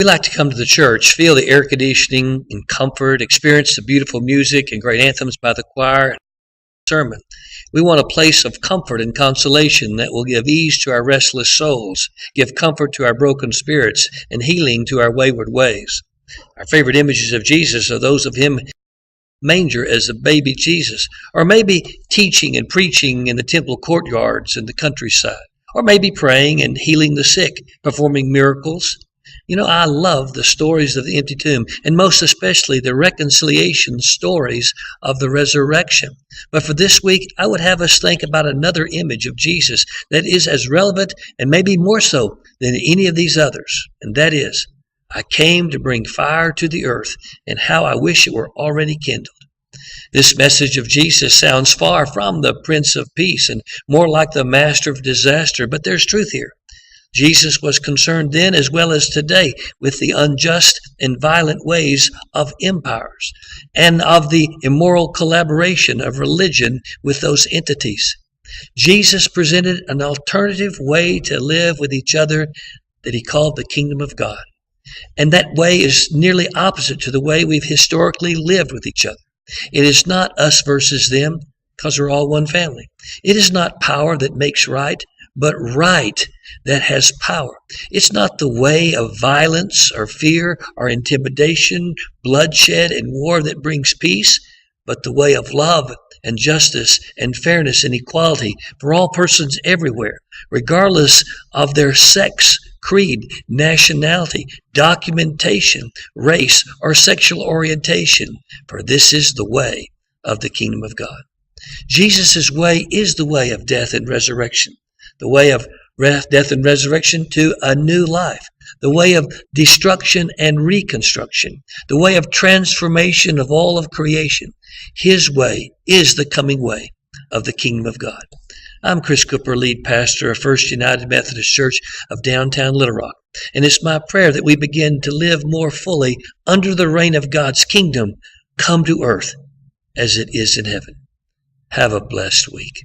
We like to come to the church, feel the air conditioning and comfort, experience the beautiful music and great anthems by the choir and sermon. We want a place of comfort and consolation that will give ease to our restless souls, give comfort to our broken spirits, and healing to our wayward ways. Our favorite images of Jesus are those of him manger as a baby Jesus, or maybe teaching and preaching in the temple courtyards in the countryside, or maybe praying and healing the sick, performing miracles. I love the stories of the empty tomb, and most especially the reconciliation stories of the resurrection. But for this week, I would have us think about another image of Jesus that is as relevant and maybe more so than any of these others, and that is, I came to bring fire to the earth, and how I wish it were already kindled. This message of Jesus sounds far from the Prince of Peace and more like the Master of Disaster, but there's truth here. Jesus was concerned then as well as today with the unjust and violent ways of empires and of the immoral collaboration of religion with those entities. Jesus presented an alternative way to live with each other that he called the kingdom of God. And that way is nearly opposite to the way we've historically lived with each other. It is not us versus them, because we're all one family. It is not power that makes right, but right that has power. It's not the way of violence or fear or intimidation, bloodshed and war that brings peace, but the way of love and justice and fairness and equality for all persons everywhere, regardless of their sex, creed, nationality, documentation, race, or sexual orientation, for this is the way of the kingdom of God. Jesus' way is the way of death and resurrection, the way of death and resurrection to a new life, the way of destruction and reconstruction, the way of transformation of all of creation. His way is the coming way of the kingdom of God. I'm Chris Cooper, lead pastor of First United Methodist Church of downtown Little Rock, and it's my prayer that we begin to live more fully under the reign of God's kingdom come to earth as it is in heaven. Have a blessed week.